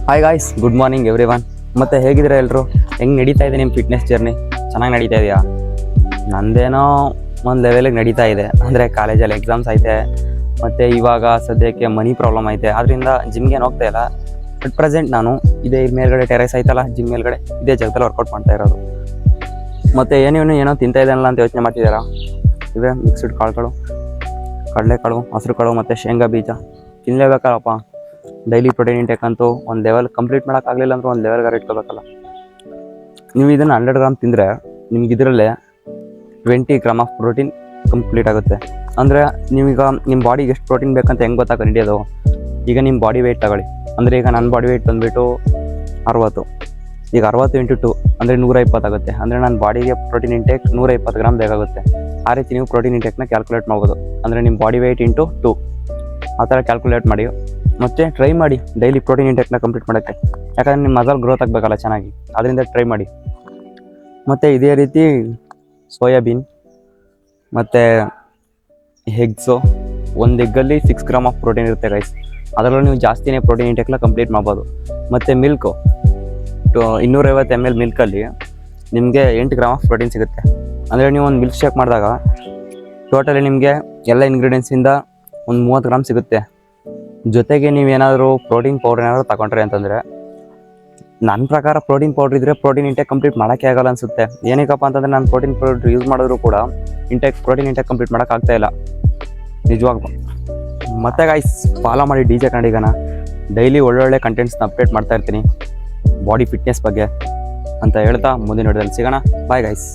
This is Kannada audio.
Hi guys, good morning every one. ಮತ್ತು ಹೇಗಿದ್ದೀರಾ ಎಲ್ಲರೂ? ಹೆಂಗೆ ನಡೀತಾ ಇದೆ ನಿಮ್ಮ ಫಿಟ್ನೆಸ್ ಜರ್ನಿ? ಚೆನ್ನಾಗಿ ನಡೀತಾ ಇದೆಯಾ? ನಂದೇನೋ ಒಂದು ಲೆವೆಲಿಗೆ ನಡೀತಾ ಇದೆ. ಅಂದರೆ ಕಾಲೇಜಲ್ಲಿ ಎಕ್ಸಾಮ್ಸ್ ಐತೆ, ಮತ್ತು ಇವಾಗ ಸದ್ಯಕ್ಕೆ ಮನಿ ಪ್ರಾಬ್ಲಮ್ ಐತೆ, ಅದರಿಂದ ಜಿಮ್ಗೇನು ಹೋಗ್ತಾ ಇಲ್ಲ. ಬಟ್ ಪ್ರೆಸೆಂಟ್ ನಾನು ಇದೇ ಮೇಲ್ಗಡೆ ಟೆರೆಸ್ ಐತಲ್ಲ, ಜಿಮ್ ಮೇಲ್ಗಡೆ ಇದೇ ಜಾಗದಲ್ಲಿ ವರ್ಕೌಟ್ ಮಾಡ್ತಾ ಇರೋದು. ಮತ್ತು ಏನೋ ತಿಂತಾ ಇದ್ದಾನಲ್ಲ ಅಂತ ಯೋಚನೆ ಮಾಡ್ತಿದ್ದಾರಾ? ಇವೇ ಮಿಕ್ಸ್ಡ್ ಕಾಳುಗಳು, ಕಡಲೆಕಾಳು, ಹಸಿರು ಕಾಳು ಮತ್ತು ಶೇಂಗಾ ಬೀಜ ತಿನ್ನಲೇಬೇಕಲ್ಲಪ್ಪ. ಡೈಲಿ ಪ್ರೋಟೀನ್ ಇಂಟೇಕ್ ಅಂತೂ ಒಂದು ಲೆವೆಲ್ ಕಂಪ್ಲೀಟ್ ಮಾಡೋಕ್ಕಾಗಲಿಲ್ಲ ಅಂದ್ರೆ ಒಂದು ಲೆವೆಲ್ಗಾರ ಇಟ್ಕೋಬೇಕಲ್ಲ. ನೀವು ಇದನ್ನು 100 ಗ್ರಾಮ್ ತಿಂದರೆ ನಿಮ್ಗೆ ಇದರಲ್ಲೇ 20 ಗ್ರಾಮ್ ಆಫ್ ಪ್ರೋಟೀನ್ ಕಂಪ್ಲೀಟ್ ಆಗುತ್ತೆ. ಅಂದರೆ ನೀವೀಗ ನಿಮ್ಮ ಬಾಡಿಗೆ ಎಷ್ಟು ಪ್ರೋಟೀನ್ ಬೇಕಂತ ಹೆಂಗೆ ಗೊತ್ತಾಗ ಹಿಡಿಯೋದು? ಈಗ ನಿಮ್ಮ ಬಾಡಿ ವೆಯ್ಟ್ ತಗೊಳ್ಳಿ. ಅಂದರೆ ಈಗ ನನ್ನ ಬಾಡಿ ವೆಯ್ಟ್ ಬಂದುಬಿಟ್ಟು 60. ಈಗ 60 × 2 ಅಂದರೆ 120 ಆಗುತ್ತೆ. ಅಂದರೆ ನನ್ನ ಬಾಡಿಗೆ ಪ್ರೋಟೀನ್ ಇಂಟೇಕ್ 120 ಗ್ರಾಮ್ ಬೇಕಾಗುತ್ತೆ. ಆ ರೀತಿ ನೀವು ಪ್ರೋಟೀನ್ ಇಂಟೇಕ್ನ ಕ್ಯಾಲ್ಕುಲೇಟ್ ಮಾಡ್ಬೋದು. ಅಂದರೆ ನಿಮ್ಮ ಬಾಡಿ ವೆಯ್ಟ್ ಇಂಟು 2 ಆ ಥರ ಕ್ಯಾಲ್ಕುಲೇಟ್ ಮಾಡಿ. ಮತ್ತು ಟ್ರೈ ಮಾಡಿ ಡೈಲಿ ಪ್ರೋಟೀನ್ ಇಂಟೇಕ್ನ ಕಂಪ್ಲೀಟ್ ಮಾಡೋಕ್ಕೆ. ಯಾಕಂದರೆ ನಿಮ್ಮ ಮಸಲ್ ಗ್ರೋತ್ ಆಗಬೇಕಲ್ಲ ಚೆನ್ನಾಗಿ, ಅದರಿಂದ ಟ್ರೈ ಮಾಡಿ. ಮತ್ತು ಇದೇ ರೀತಿ ಸೋಯಾಬೀನ್ ಮತ್ತು ಎಗ್ಸು, ಒಂದು ಎಗ್ಗಲ್ಲಿ 6 ಗ್ರಾಮ್ ಆಫ್ ಪ್ರೋಟೀನ್ ಇರುತ್ತೆ ಗೈಸ್. ಅದರಲ್ಲೂ ನೀವು ಜಾಸ್ತಿನೇ ಪ್ರೋಟೀನ್ ಇಂಟೇಕ್ನ ಕಂಪ್ಲೀಟ್ ಮಾಡ್ಬೋದು. ಮತ್ತು ಮಿಲ್ಕು 250 ml ಮಿಲ್ಕಲ್ಲಿ ನಿಮಗೆ 8 ಗ್ರಾಮ್ ಆಫ್ ಪ್ರೋಟೀನ್ ಸಿಗುತ್ತೆ. ಅಂದರೆ ನೀವು ಒಂದು ಮಿಲ್ಕ್ ಶೇಕ್ ಮಾಡಿದಾಗ ಟೋಟಲಿ ನಿಮಗೆ ಎಲ್ಲ ಇಂಗ್ರೀಡಿಯೆಂಟ್ಸಿಂದ ಒಂದು 30 ಗ್ರಾಮ್ ಸಿಗುತ್ತೆ. ಜೊತೆಗೆ ನೀವೇನಾದರೂ ಪ್ರೋಟೀನ್ ಪೌಡರ್ ಏನಾದರೂ ತಗೊಂಡ್ರೆ ಅಂತಂದರೆ, ನನ್ನ ಪ್ರಕಾರ ಪ್ರೋಟೀನ್ ಪೌಡ್ರ್ ಇದ್ದರೆ ಪ್ರೋಟೀನ್ ಇಂಟೇಕ್ ಕಂಪ್ಲೀಟ್ ಮಾಡೋಕ್ಕೆ ಆಗಲ್ಲ ಅನಿಸುತ್ತೆ. ಏನಕ್ಕಪ್ಪ ಅಂತಂದರೆ ನಾನು ಪ್ರೋಟೀನ್ ಪೌಡ್ರ್ ಯೂಸ್ ಮಾಡಿದ್ರು ಕೂಡ ಪ್ರೋಟೀನ್ ಇಂಟೇಕ್ ಕಂಪ್ಲೀಟ್ ಮಾಡೋಕ್ಕಾಗ್ತಾಯಿಲ್ಲ ನಿಜವಾಗ್ಲೂ. ಮತ್ತು ಗೈಸ್, ಫಾಲೋ ಮಾಡಿ DJ ಕನ್ನಡಿಗನ. ಡೈಲಿ ಒಳ್ಳೊಳ್ಳೆ ಕಂಟೆಂಟ್ಸ್ನ ಅಪ್ಡೇಟ್ ಮಾಡ್ತಾ ಇರ್ತೀನಿ ಬಾಡಿ ಫಿಟ್ನೆಸ್ ಬಗ್ಗೆ ಅಂತ ಹೇಳ್ತಾ ಮುಂದಿನ ವಿಡಿಯೋದಲ್ಲಿ ಸಿಗೋಣ. Bye guys.